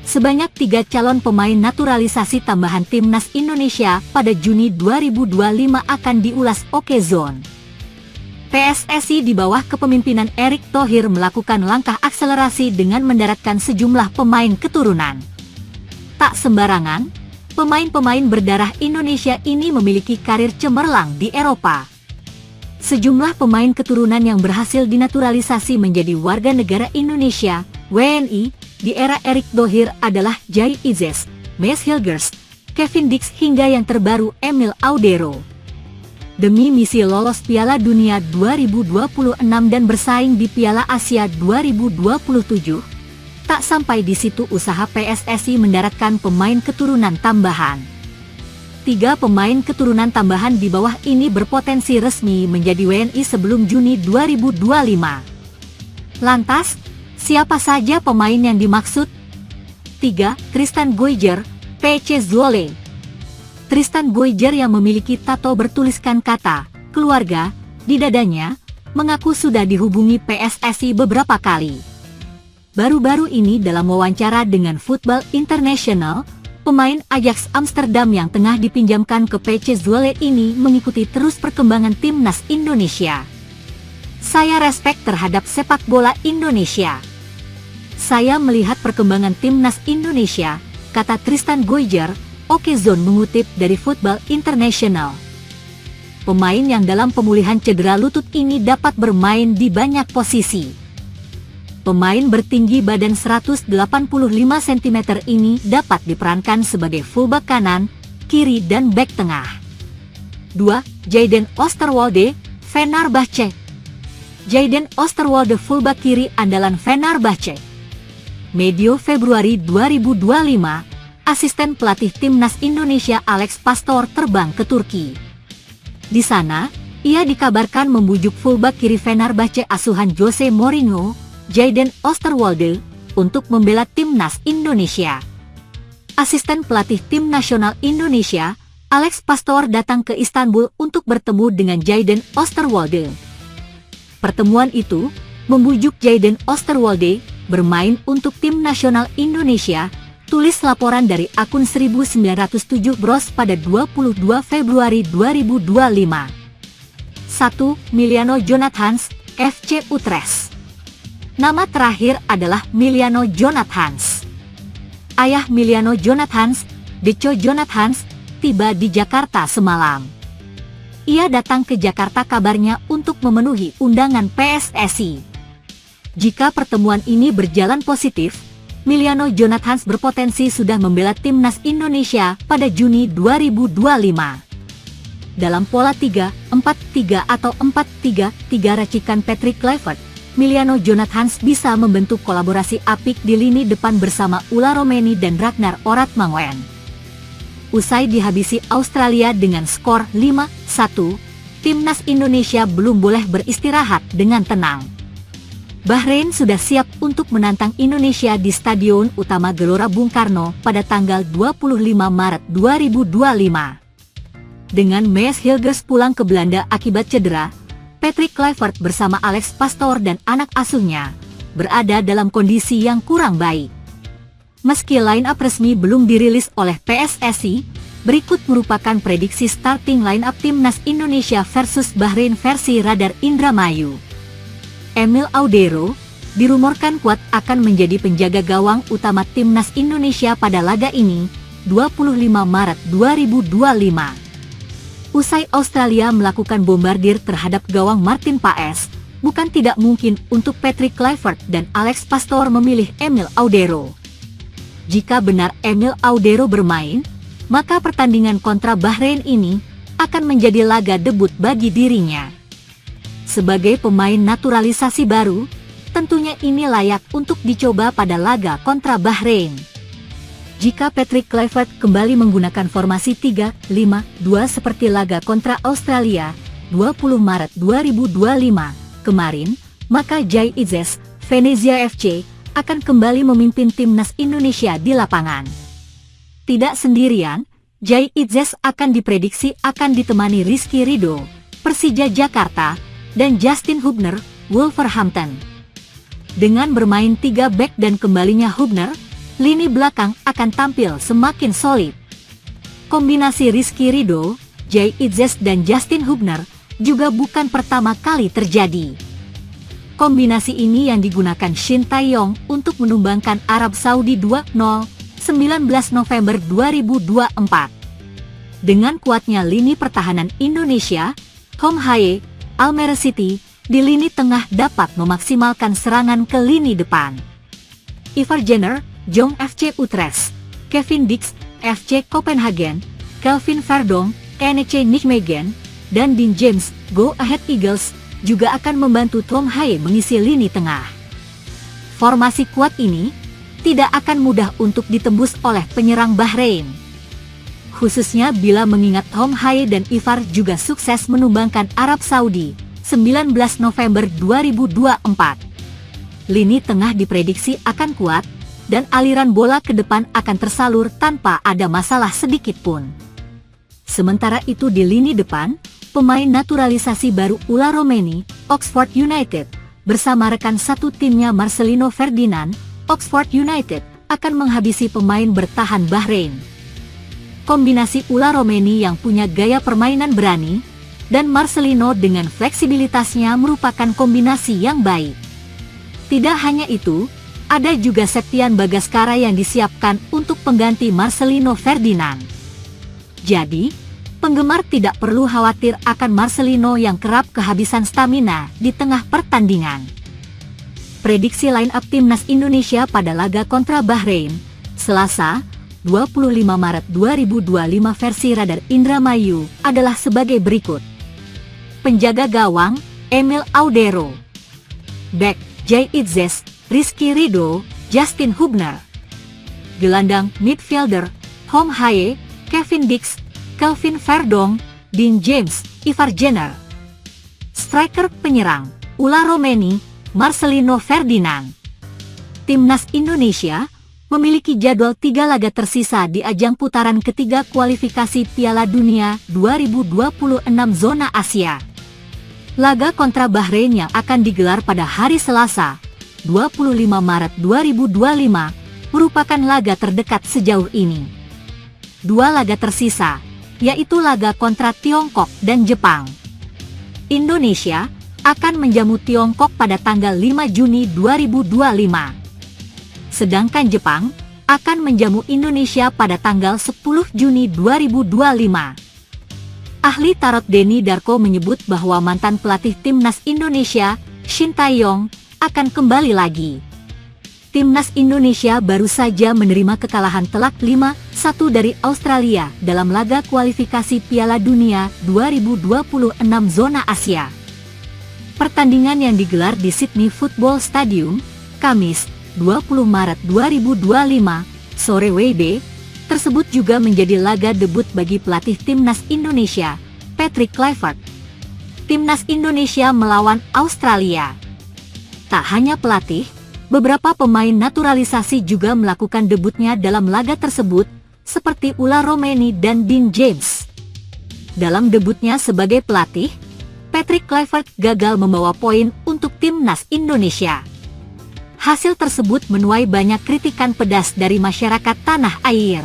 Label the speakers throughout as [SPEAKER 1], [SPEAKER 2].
[SPEAKER 1] Sebanyak 3 calon pemain naturalisasi tambahan Timnas Indonesia pada Juni 2025 akan diulas Okezone. PSSI di bawah kepemimpinan Erick Thohir melakukan langkah akselerasi dengan mendaratkan sejumlah pemain keturunan. Tak sembarangan, pemain-pemain berdarah Indonesia ini memiliki karir cemerlang di Eropa. Sejumlah pemain keturunan yang berhasil dinaturalisasi menjadi warga negara Indonesia, WNI, di era Erick Thohir adalah Jai Izzes, Maes Hilgers, Kevin Dix hingga yang terbaru Emil Audero. Demi misi lolos Piala Dunia 2026 dan bersaing di Piala Asia 2027, tak sampai di situ usaha PSSI mendaratkan pemain keturunan tambahan. 3 pemain keturunan tambahan di bawah ini berpotensi resmi menjadi WNI sebelum Juni 2025. Lantas, siapa saja pemain yang dimaksud? 3. Tristan Goijer, PC Zwolle. Tristan Goijer yang memiliki tato bertuliskan kata keluarga di dadanya, mengaku sudah dihubungi PSSI beberapa kali. Baru-baru ini dalam wawancara dengan Football International, pemain Ajax Amsterdam yang tengah dipinjamkan ke PC Zwolle ini mengikuti terus perkembangan Timnas Indonesia. Saya respect terhadap sepak bola Indonesia. Saya melihat perkembangan Timnas Indonesia, kata Tristan Goijer. Okezone mengutip dari Football International. Pemain yang dalam pemulihan cedera lutut ini dapat bermain di banyak posisi. Pemain bertinggi badan 185 cm ini dapat diperankan sebagai fullback kanan, kiri dan bek tengah. 2. Jayden Oosterwolde, Fenerbahce. Jayden Oosterwolde fullback kiri andalan Fenerbahce. Medio Februari 2025, asisten pelatih Timnas Indonesia Alex Pastor terbang ke Turki. Di sana, ia dikabarkan membujuk fullback kiri Fenerbahce asuhan Jose Mourinho, Jayden Oosterwolde, untuk membela Timnas Indonesia. Asisten pelatih Tim Nasional Indonesia, Alex Pastor datang ke Istanbul untuk bertemu dengan Jayden Oosterwolde. Pertemuan itu membujuk Jayden Oosterwolde bermain untuk Tim Nasional Indonesia, tulis laporan dari akun 1907 Bros pada 22 Februari 2025. 1. Miliano Jonathans, FC Utrecht. Nama terakhir adalah Miliano Jonathans. Ayah Miliano Jonathans, Deco Jonathans, tiba di Jakarta semalam. Ia datang ke Jakarta kabarnya untuk memenuhi undangan PSSI. Jika pertemuan ini berjalan positif, Miliano Jonathans berpotensi sudah membela Timnas Indonesia pada Juni 2025. Dalam pola 3-4-3 atau 4-3-3 racikan Patrick Kluivert, Miliano Jonathans bisa membentuk kolaborasi apik di lini depan bersama Ula Romeni dan Ragnar Oratmangoen. Usai dihabisi Australia dengan skor 5-1, Timnas Indonesia belum boleh beristirahat dengan tenang. Bahrain sudah siap untuk menantang Indonesia di Stadion Utama Gelora Bung Karno pada tanggal 25 Maret 2025. Dengan Maes Hilgers pulang ke Belanda akibat cedera, Patrick Kluivert bersama Alex Pastor dan anak asuhnya berada dalam kondisi yang kurang baik. Meski line-up resmi belum dirilis oleh PSSI, berikut merupakan prediksi starting line-up Timnas Indonesia versus Bahrain versi Radar Indramayu. Emil Audero dirumorkan kuat akan menjadi penjaga gawang utama Timnas Indonesia pada laga ini, 25 Maret 2025. Usai Australia melakukan bombardir terhadap gawang Martin Paes, bukan tidak mungkin untuk Patrick Kluivert dan Alex Pastor memilih Emil Audero. Jika benar Emil Audero bermain, maka pertandingan kontra Bahrain ini akan menjadi laga debut bagi dirinya. Sebagai pemain naturalisasi baru, tentunya ini layak untuk dicoba pada laga kontra Bahrain. Jika Patrick Kluivert kembali menggunakan formasi 3-5-2 seperti laga kontra Australia, 20 Maret 2025 kemarin, maka Jai Izzes, Venezia FC, akan kembali memimpin Timnas Indonesia di lapangan. Tidak sendirian, Jai Izzes akan diprediksi akan ditemani Rizky Ridho, Persija Jakarta, dan Justin Hubner, Wolverhampton. Dengan bermain 3 bek dan kembalinya Hubner, lini belakang akan tampil semakin solid. Kombinasi Rizky Ridho, Jay Itzes dan Justin Hubner juga bukan pertama kali terjadi. Kombinasi ini yang digunakan Shin Tae-yong untuk menumbangkan Arab Saudi 2-0, 19 November 2024. Dengan kuatnya lini pertahanan Indonesia, Hong Hae, Almere City, di lini tengah dapat memaksimalkan serangan ke lini depan. Ivar Jenner, Jong FC Utrecht, Kevin Dix, FC Copenhagen, Kelvin Verdonk, NEC Nijmegen, dan Dean James, Go Ahead Eagles, juga akan membantu Hong Hae mengisi lini tengah. Formasi kuat ini tidak akan mudah untuk ditembus oleh penyerang Bahrain. Khususnya bila mengingat Hong Hae dan Ivar juga sukses menumbangkan Arab Saudi, 19 November 2024. Lini tengah diprediksi akan kuat, dan aliran bola ke depan akan tersalur tanpa ada masalah sedikit pun. Sementara itu di lini depan, pemain naturalisasi baru Ula Romeni, Oxford United, bersama rekan satu timnya Marcelino Ferdinand, Oxford United, akan menghabisi pemain bertahan Bahrain. Kombinasi Ula Romeni yang punya gaya permainan berani, dan Marcelino dengan fleksibilitasnya merupakan kombinasi yang baik. Tidak hanya itu, ada juga Septian Bagaskara yang disiapkan untuk pengganti Marcelino Ferdinand. Jadi, penggemar tidak perlu khawatir akan Marcelino yang kerap kehabisan stamina di tengah pertandingan. Prediksi line-up timnas Indonesia pada laga kontra Bahrain, Selasa, 25 Maret 2025 versi Radar Indramayu adalah sebagai berikut. Penjaga gawang, Emil Audero. Back, Jay Itzes, Rizky Ridho, Justin Hubner. Gelandang midfielder, Hong Hae, Kevin Dix, Kelvin Verdonk, Dean James, Ivar Jenner. Striker penyerang, Ula Romeni, Marcelino Ferdinand. Timnas Indonesia memiliki jadwal 3 laga tersisa di ajang putaran ketiga kualifikasi Piala Dunia 2026 zona Asia. Laga kontra Bahrain yang akan digelar pada hari Selasa, 25 Maret 2025, merupakan laga terdekat sejauh ini. 2 laga tersisa, yaitu laga kontra Tiongkok dan Jepang. Indonesia akan menjamu Tiongkok pada tanggal 5 Juni 2025. Sedangkan Jepang akan menjamu Indonesia pada tanggal 10 Juni 2025. Ahli tarot Denny Darko menyebut bahwa mantan pelatih timnas Indonesia, Shin Tae-yong, akan kembali lagi. Timnas Indonesia baru saja menerima kekalahan telak 5-1 dari Australia dalam laga kualifikasi Piala Dunia 2026 zona Asia. Pertandingan yang digelar di Sydney Football Stadium, Kamis, 20 Maret 2025, sore WIB, tersebut juga menjadi laga debut bagi pelatih timnas Indonesia, Patrick Kluivert. Timnas Indonesia melawan Australia. Tak hanya pelatih, beberapa pemain naturalisasi juga melakukan debutnya dalam laga tersebut, seperti Ula Romeni dan Dean James. Dalam debutnya sebagai pelatih, Patrick Kluivert gagal membawa poin untuk timnas Indonesia. Hasil tersebut menuai banyak kritikan pedas dari masyarakat tanah air.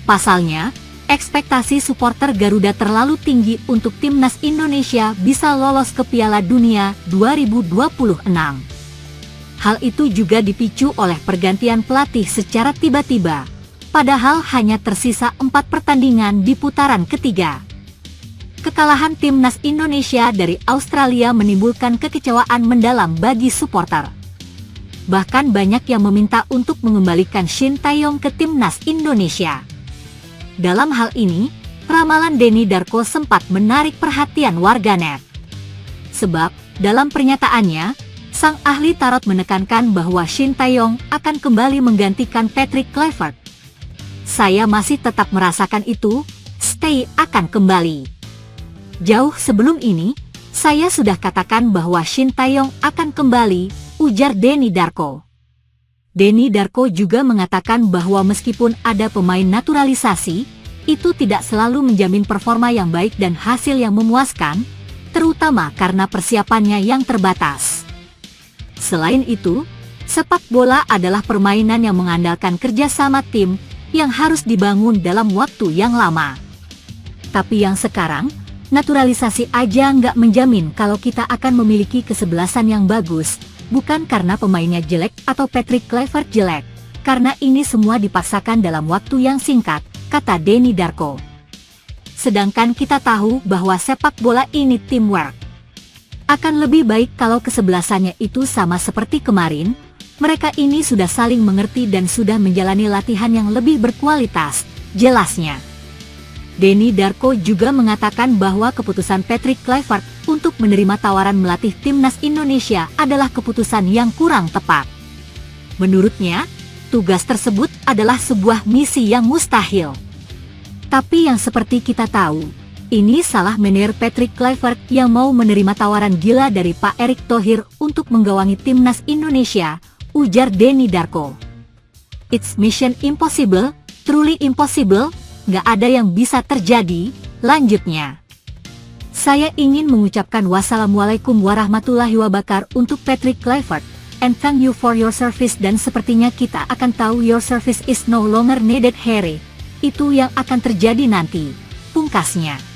[SPEAKER 1] Pasalnya, ekspektasi supporter Garuda terlalu tinggi untuk timnas Indonesia bisa lolos ke Piala Dunia 2026. Hal itu juga dipicu oleh pergantian pelatih secara tiba-tiba, padahal hanya tersisa 4 pertandingan di putaran ketiga. Kekalahan timnas Indonesia dari Australia menimbulkan kekecewaan mendalam bagi supporter. Bahkan banyak yang meminta untuk mengembalikan Shin Tae-yong ke timnas Indonesia. Dalam hal ini, ramalan Denny Darko sempat menarik perhatian warganet. Sebab, dalam pernyataannya, sang ahli tarot menekankan bahwa Shin Tae-yong akan kembali menggantikan Patrick Kluivert. Saya masih tetap merasakan itu, Stay akan kembali. Jauh sebelum ini, saya sudah katakan bahwa Shin Tae-yong akan kembali, ujar Denny Darko. Denny Darko juga mengatakan bahwa meskipun ada pemain naturalisasi, itu tidak selalu menjamin performa yang baik dan hasil yang memuaskan, terutama karena persiapannya yang terbatas. Selain itu, Sepak bola adalah permainan yang mengandalkan kerjasama tim yang harus dibangun dalam waktu yang lama. Tapi yang sekarang, naturalisasi aja nggak menjamin kalau kita akan memiliki kesebelasan yang bagus, bukan karena pemainnya jelek atau Patrick Kluivert jelek, karena ini semua dipaksakan dalam waktu yang singkat, kata Denny Darko. Sedangkan kita tahu bahwa sepak bola ini teamwork. Akan lebih baik kalau kesebelasannya itu sama seperti kemarin, mereka ini sudah saling mengerti dan sudah menjalani latihan yang lebih berkualitas, jelasnya. Denny Darko juga mengatakan bahwa keputusan Patrick Kluivert untuk menerima tawaran melatih timnas Indonesia adalah keputusan yang kurang tepat. Menurutnya, tugas tersebut adalah sebuah misi yang mustahil. Tapi yang seperti kita tahu, ini salah manajer Patrick Kluivert yang mau menerima tawaran gila dari Pak Erick Thohir untuk menggawangi timnas Indonesia, ujar Denny Darko. It's mission impossible, truly impossible, nggak ada yang bisa terjadi, lanjutnya. Saya ingin mengucapkan wassalamualaikum warahmatullahi wabarakatuh untuk Patrick Kluivert, and thank you for your service dan sepertinya kita akan tahu your service is no longer needed Harry. Itu yang akan terjadi nanti, pungkasnya.